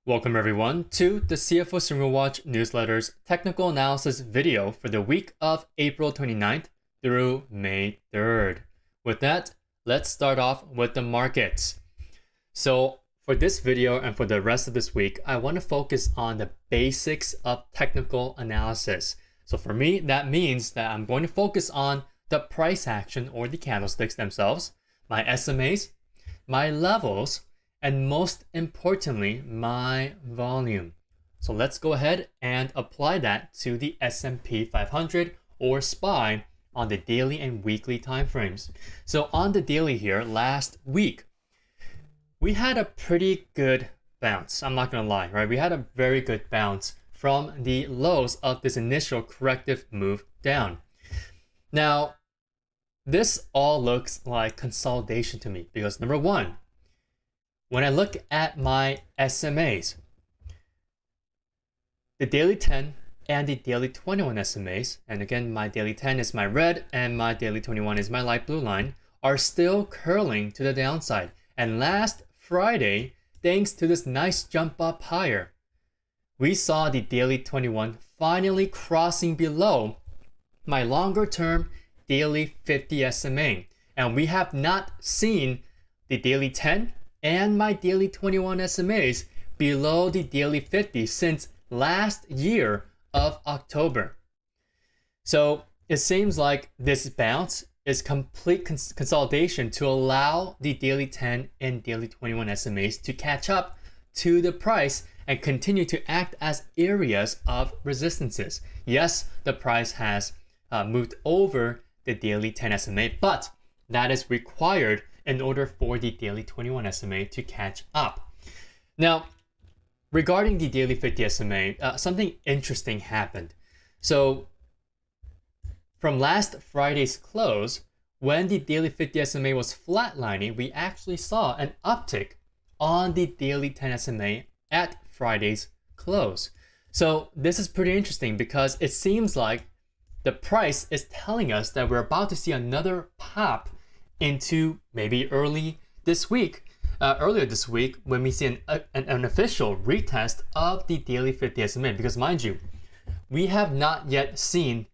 Welcome everyone to the CFO Swinger Watch newsletter's technical analysis video for the week of April 29th through May 3rd. With that, let's start off with the markets. So for this video and for the rest of this week, I want to focus on the basics of technical analysis. So for me, that means that I'm going to focus on the price action or the candlesticks themselves, my SMAs, my levels, and most importantly, my volume. So let's go ahead and apply that to the S&P 500 or SPY on the daily and weekly timeframes. So on the daily here, last week, we had a pretty good bounce. I'm not gonna lie, right? We had a very good bounce from the lows of this initial corrective move down. Now, this all looks like consolidation to me because number one, when I look at my SMAs, the daily 10 and the daily 21 SMAs, and again, my daily 10 is my red and my daily 21 is my light blue line, are still curling to the downside. And last Friday, thanks to this nice jump up higher, we saw the daily 21 finally crossing below my longer term daily 50 SMA. And we have not seen the daily 10 and my daily 21 SMAs below the daily 50 since last year of October. So it seems like this bounce is complete consolidation to allow the daily 10 and daily 21 SMAs to catch up to the price and continue to act as areas of resistances. Yes, the price has moved over the daily 10 SMA, but that is required in order for the daily 21 SMA to catch up. Now, regarding the daily 50 SMA, something interesting happened. So from last Friday's close, when the daily 50 SMA was flatlining, we actually saw an uptick on the daily 10 SMA at Friday's close. So this is pretty interesting because it seems like the price is telling us that we're about to see another pop into maybe earlier this week when we see an official retest of the daily 50 SMA. Because mind you, we have not yet seen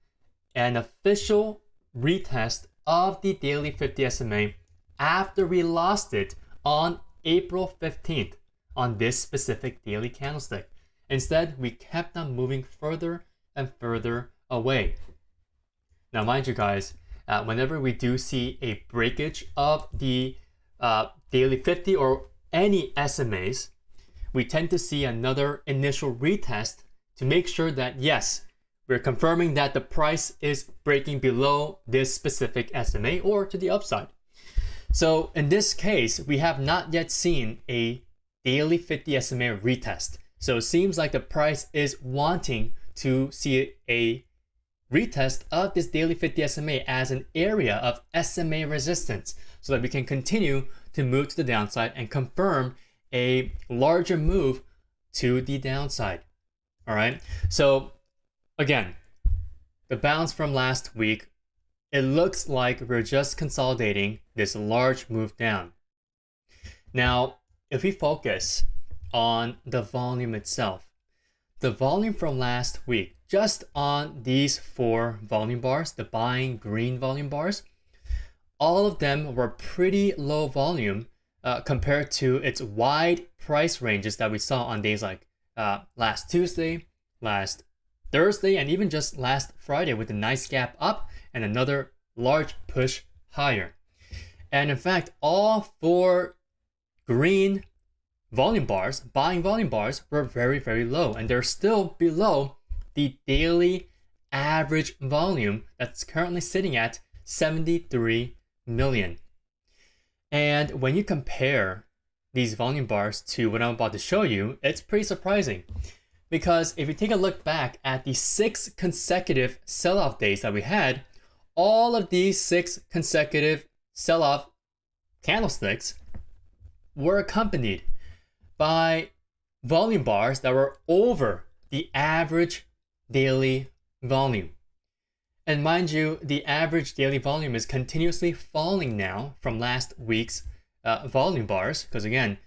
an official retest of the daily 50 SMA after we lost it on April 15th on this specific daily candlestick. Instead, we kept on moving further and further away. Now, mind you guys, whenever we do see a breakage of the daily 50 or any SMAs, we tend to see another initial retest to make sure that, yes, we're confirming that the price is breaking below this specific SMA or to the upside. So in this case, we have not yet seen a daily 50 SMA retest. So it seems like the price is wanting to see a retest of this daily 50 SMA as an area of SMA resistance so that we can continue to move to the downside and confirm a larger move to the downside. All right. So again, the bounce from last week, it looks like we're just consolidating this large move down. Now, if we focus on the volume itself, the volume from last week, just on these four volume bars, the buying green volume bars, all of them were pretty low volume compared to its wide price ranges that we saw on days like last Tuesday, last Thursday, and even just last Friday with a nice gap up and another large push higher. And in fact, all four green volume bars, buying volume bars, were very, very low, and they're still below the daily average volume that's currently sitting at 73 million. And when you compare these volume bars to what I'm about to show you, it's pretty surprising. Because if you take a look back at the 6 consecutive sell-off days that we had, all of these 6 consecutive sell-off candlesticks were accompanied by volume bars that were over the average daily volume. And mind you, the average daily volume is continuously falling now from last week's volume bars, because again,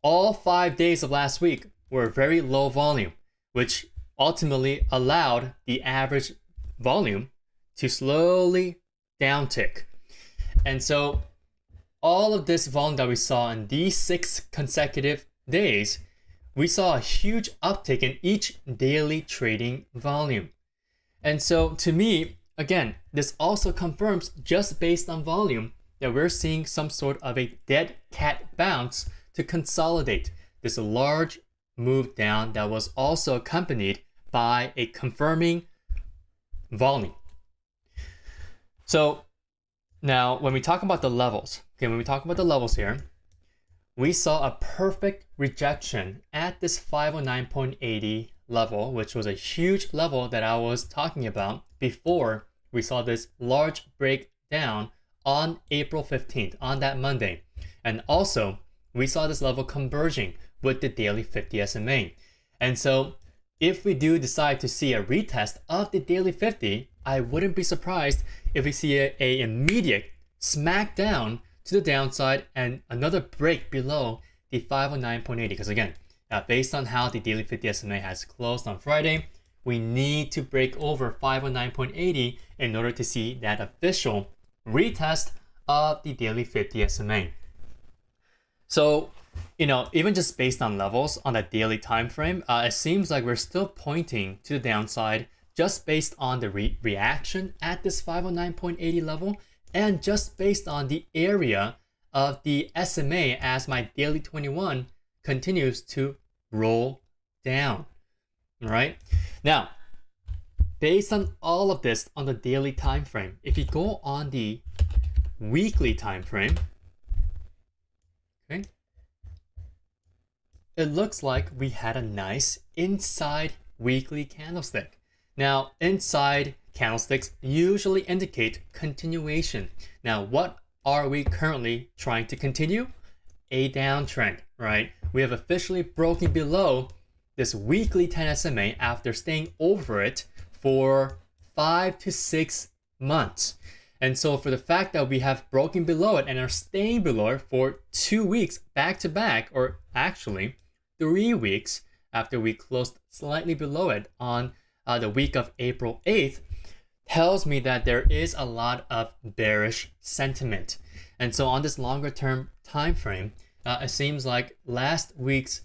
all 5 days of last week, were very low volume, which ultimately allowed the average volume to slowly downtick. And so all of this volume that we saw in these 6 consecutive days, we saw a huge uptick in each daily trading volume. And so to me, again, this also confirms, just based on volume, that we're seeing some sort of a dead cat bounce to consolidate this large move down that was also accompanied by a confirming volume. So now when we talk about the levels, here, we saw a perfect rejection at this 509.80 level, which was a huge level that I was talking about before we saw this large breakdown on April 15th, on that Monday. And also, we saw this level converging with the daily 50 SMA. And so, if we do decide to see a retest of the daily 50, I wouldn't be surprised if we see a immediate smack down to the downside and another break below the 509.80. Because again, based on how the daily 50 SMA has closed on Friday, we need to break over 509.80 in order to see that official retest of the daily 50 SMA. So, even just based on levels on the daily time frame, it seems like we're still pointing to the downside just based on the reaction at this 509.80 level, and just based on the area of the SMA as my daily 21 continues to roll down. All right. Now, based on all of this on the daily time frame, if you go on the weekly time frame, okay, it looks like we had a nice inside weekly candlestick. Now, inside candlesticks usually indicate continuation. Now, what are we currently trying to continue? A downtrend, right? We have officially broken below this weekly 10 SMA after staying over it for 5 to 6 months. And so for the fact that we have broken below it and are staying below it for 2 weeks back to back, or actually 3 weeks after we closed slightly below it on the week of April 8th, tells me that there is a lot of bearish sentiment. And so on this longer term time frame, it seems like last week's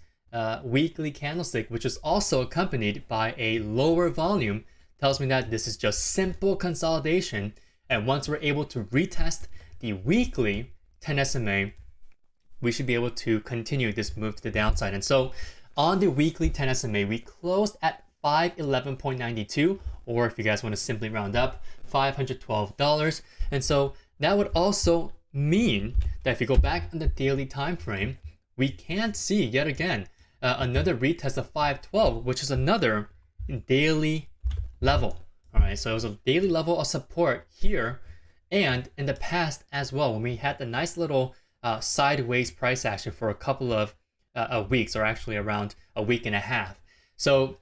weekly candlestick, which is also accompanied by a lower volume, tells me that this is just simple consolidation. And once we're able to retest the weekly 10 SMA, we should be able to continue this move to the downside. And so on the weekly 10 SMA, we closed at 511.92, or if you guys want to simply round up, $512. And so that would also mean that if you go back on the daily time frame, we can see yet again another retest of 512, which is another daily level. All right, so it was a daily level of support here, and in the past as well, when we had the nice little sideways price action for a couple of weeks, or actually around a week and a half. So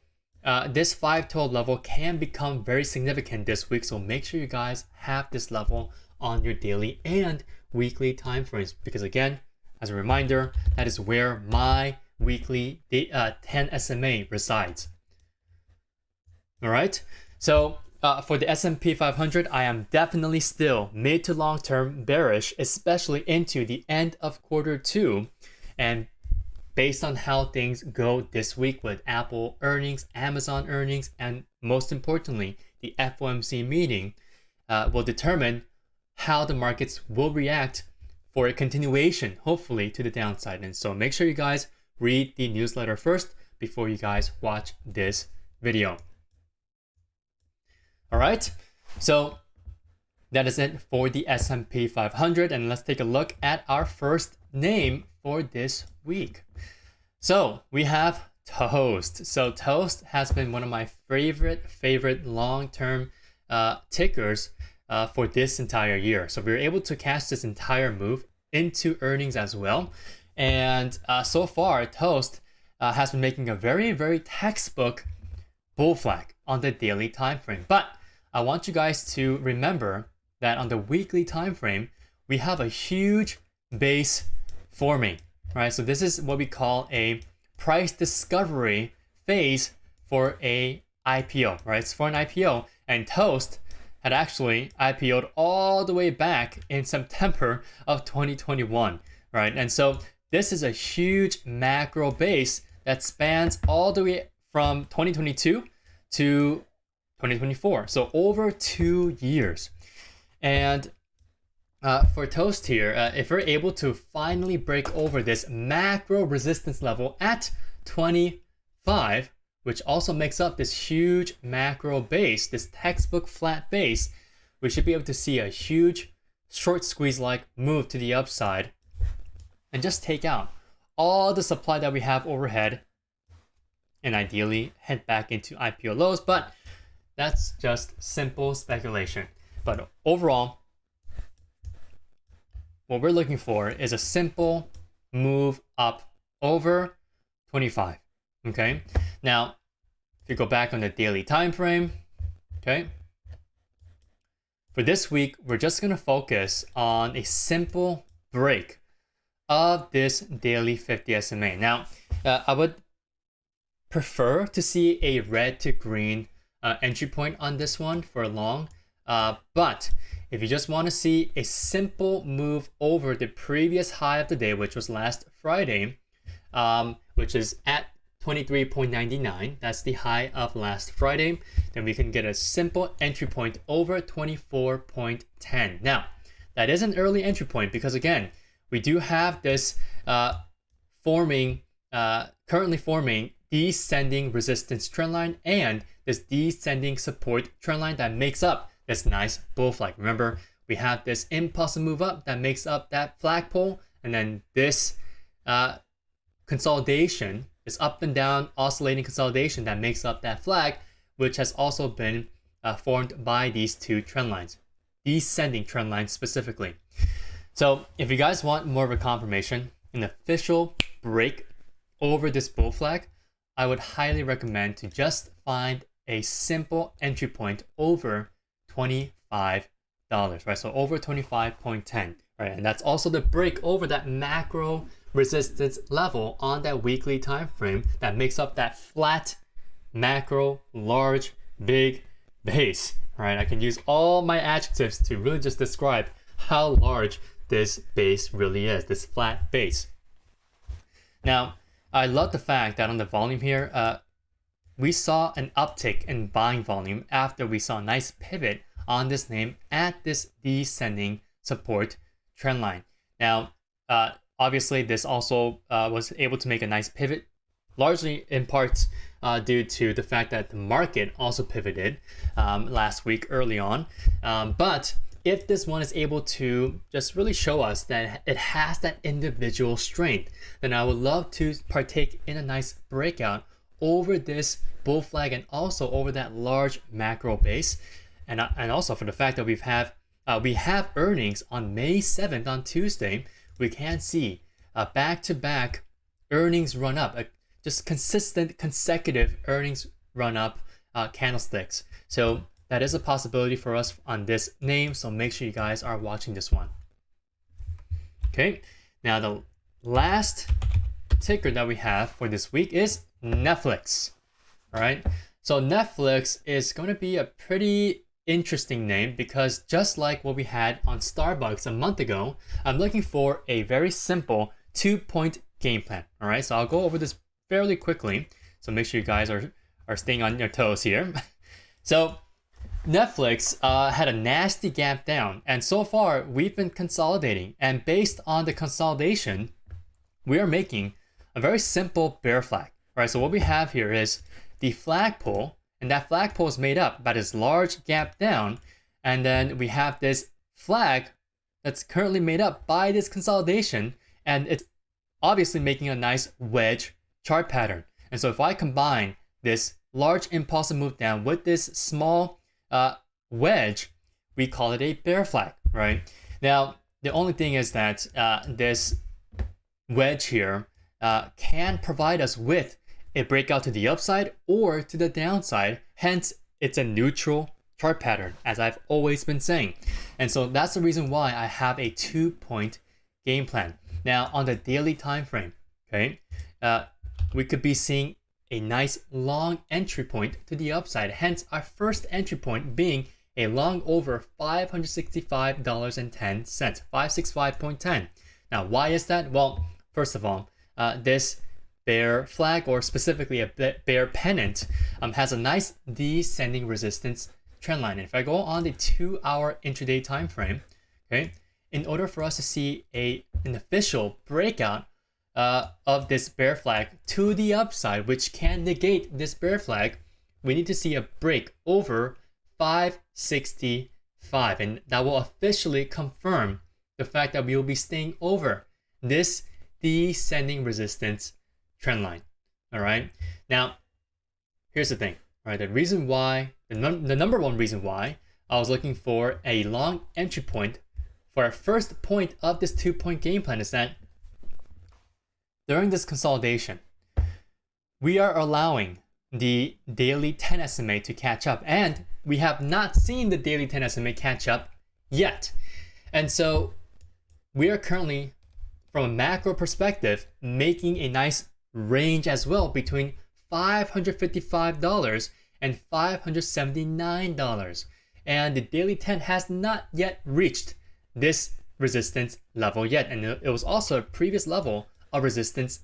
this 512 level can become very significant this week. So make sure you guys have this level on your daily and weekly time frames, because again, as a reminder, that is where my weekly 10 SMA resides. All right. So for the S&P 500, I am definitely still mid to long term bearish, especially into the end of Q2. And based on how things go this week with Apple earnings, Amazon earnings, and most importantly, the FOMC meeting will determine how the markets will react for a continuation, hopefully, to the downside. And so make sure you guys read the newsletter first before you guys watch this video. All right, so that is it for the S&P 500, and let's take a look at our first name for this week. So we have Toast. So Toast has been one of my favorite long-term tickers for this entire year. So we were able to catch this entire move into earnings as well, and so far Toast has been making a very textbook bull flag on the daily time frame. But I want you guys to remember that on the weekly time frame, we have a huge base forming, right? So this is what we call a price discovery phase for a IPO, right? It's for an IPO, and Toast had actually IPO'd all the way back in September of 2021, right? And so this is a huge macro base that spans all the way from 2022 to 2024, so over 2 years. And for Toast here, if we're able to finally break over this macro resistance level at 25, which also makes up this huge macro base, this textbook flat base, we should be able to see a huge short squeeze-like move to the upside and just take out all the supply that we have overhead and ideally head back into IPO lows, but that's just simple speculation. But overall, what we're looking for is a simple move up over 25. Okay, now if you go back on the daily time frame, okay, for this week we're just going to focus on a simple break of this daily 50 SMA. Now I would prefer to see a red to green entry point on this one for long, but if you just want to see a simple move over the previous high of the day, which was last Friday, which is at 23.99, that's the high of last Friday, then we can get a simple entry point over 24.10. Now, that is an early entry point because again, we do have this currently forming descending resistance trendline and this descending support trendline that makes up this nice bull flag. Remember, we have this impulsive move up that makes up that flagpole, and then this consolidation, this up and down oscillating consolidation that makes up that flag, which has also been formed by these two trend lines, descending trend lines specifically. So if you guys want more of a confirmation, an official break over this bull flag, I would highly recommend to just find a simple entry point over $25, right? So over 25.10, right? And that's also the break over that macro resistance level on that weekly time frame that makes up that flat macro large big base, right? I can use all my adjectives to really just describe how large this base really is, this flat base. Now, I love the fact that on the volume here, we saw an uptick in buying volume after we saw a nice pivot on this name at this descending support trend line. Now, obviously, this also was able to make a nice pivot, largely in part due to the fact that the market also pivoted last week early on. But if this one is able to just really show us that it has that individual strength, then I would love to partake in a nice breakout over this bull flag and also over that large macro base. And also for the fact that we have earnings on May 7th on Tuesday, we can see a back-to-back earnings run up, just consistent consecutive earnings run up candlesticks. So that is a possibility for us on this name, so make sure you guys are watching this one. Okay, now the last ticker that we have for this week is NFLX. All right, so NFLX is going to be a pretty interesting name because just like what we had on Starbucks a month ago, I'm looking for a very simple 2-point game plan. All right, so I'll go over this fairly quickly, so make sure you guys are staying on your toes here. So Netflix had a nasty gap down, and so far we've been consolidating, and based on the consolidation, we are making a very simple bear flag. All right, so what we have here is the flagpole, and that flagpole is made up by this large gap down, and then we have this flag that's currently made up by this consolidation, and it's obviously making a nice wedge chart pattern. And so if I combine this large impulsive move down with this small wedge, we call it a bear flag, right? Now, the only thing is that this wedge here can provide us with a breakout to the upside or to the downside. Hence, it's a neutral chart pattern, as I've always been saying. And so that's the reason why I have a 2-point game plan. Now, on the daily time frame, okay, we could be seeing a nice long entry point to the upside. Hence, our first entry point being a long over $565.10, 565.10. Now, why is that? Well, first of all, this bear flag, or specifically a bear pennant, has a nice descending resistance trend line. And if I go on the 2-hour intraday time frame, okay, in order for us to see an official breakout of this bear flag to the upside, which can negate this bear flag, we need to see a break over 565, and that will officially confirm the fact that we will be staying over this descending resistance trend line. All right. Now, here's the thing. All right. The reason why, the number one reason why I was looking for a long entry point for our first point of this 2-point game plan is that during this consolidation, we are allowing the daily 10 SMA to catch up, and we have not seen the daily 10 SMA catch up yet. And so we are currently, from a macro perspective, making a nice range as well between $555 and $579. And the daily 10 has not yet reached this resistance level yet. And it was also a previous level of resistance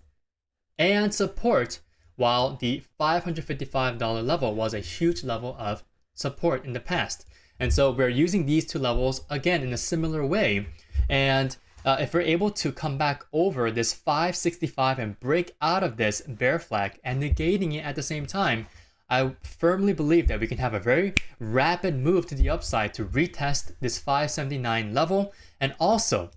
and support, while the $555 level was a huge level of support in the past. And so we're using these two levels again in a similar way. And if we're able to come back over this 565 and break out of this bear flag and negating it at the same time, I firmly believe that we can have a very rapid move to the upside to retest this 579 level, and also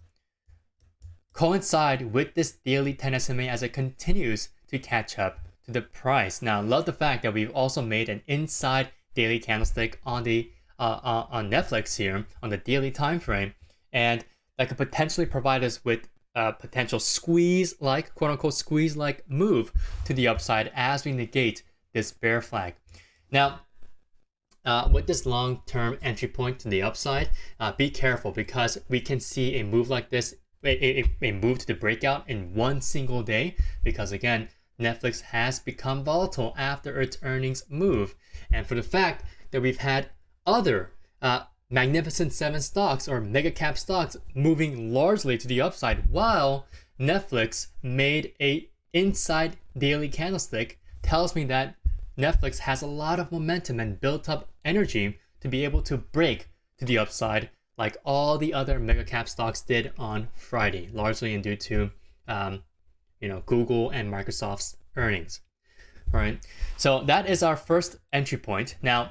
coincide with this daily 10 SMA as it continues to catch up to the price. Now, I love the fact that we've also made an inside daily candlestick on the on NFLX here on the daily time frame, and that could potentially provide us with a potential squeeze-like, quote-unquote squeeze-like move to the upside as we negate this bear flag. Now, with this long-term entry point to the upside, be careful, because we can see a move like this, a move to the breakout in one single day, because again, Netflix has become volatile after its earnings move. And for the fact that we've had other Magnificent 7 stocks or mega cap stocks moving largely to the upside, while Netflix made a inside daily candlestick, tells me that Netflix has a lot of momentum and built up energy to be able to break to the upside like all the other mega cap stocks did on Friday, largely due to Google and Microsoft's earnings. All right, so that is our first entry point. Now,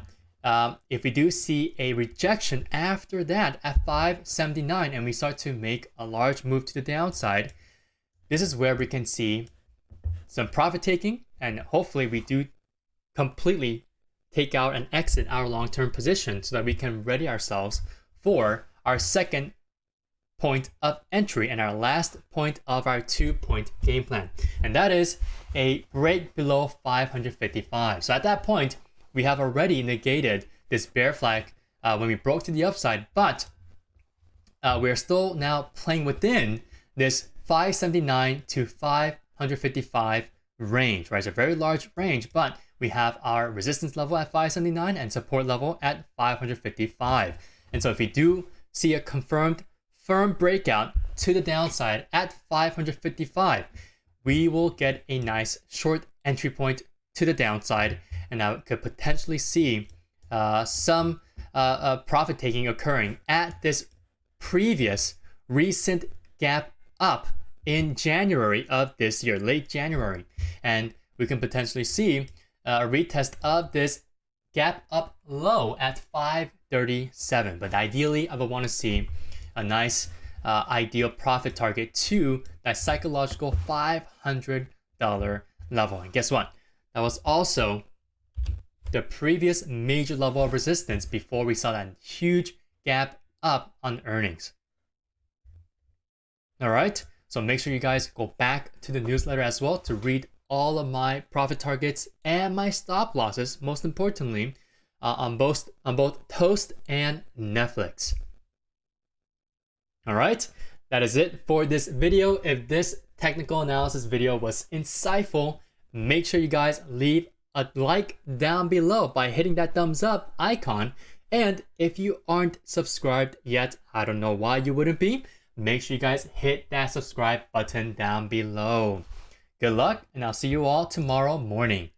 if we do see a rejection after that at 579 and we start to make a large move to the downside, this is where we can see some profit taking, and hopefully we do completely take out and exit our long-term position so that we can ready ourselves for our second point of entry and our last point of our 2-point game plan. And that is a break below 555. So at that point, we have already negated this bear flag when we broke to the upside, but we're still now playing within this 579 to 555 range, right? It's a very large range, but we have our resistance level at 579 and support level at 555. And so if we do see a confirmed firm breakout to the downside at 555, we will get a nice short entry point to the downside, and I could potentially see some profit taking occurring at this previous recent gap up in January of this year, late January. And we can potentially see a retest of this gap up low at 537. But ideally, I would want to see a nice ideal profit target to that psychological $500 level. And guess what? That was also the previous major level of resistance before we saw that huge gap up on earnings. All right, so make sure you guys go back to the newsletter as well to read all of my profit targets and my stop losses, most importantly, on both Toast and Netflix. All right, that is it for this video. If this technical analysis video was insightful, make sure you guys leave a like down below by hitting that thumbs up icon. And if you aren't subscribed yet, I don't know why you wouldn't be, make sure you guys hit that subscribe button down below. Good luck, and I'll see you all tomorrow morning.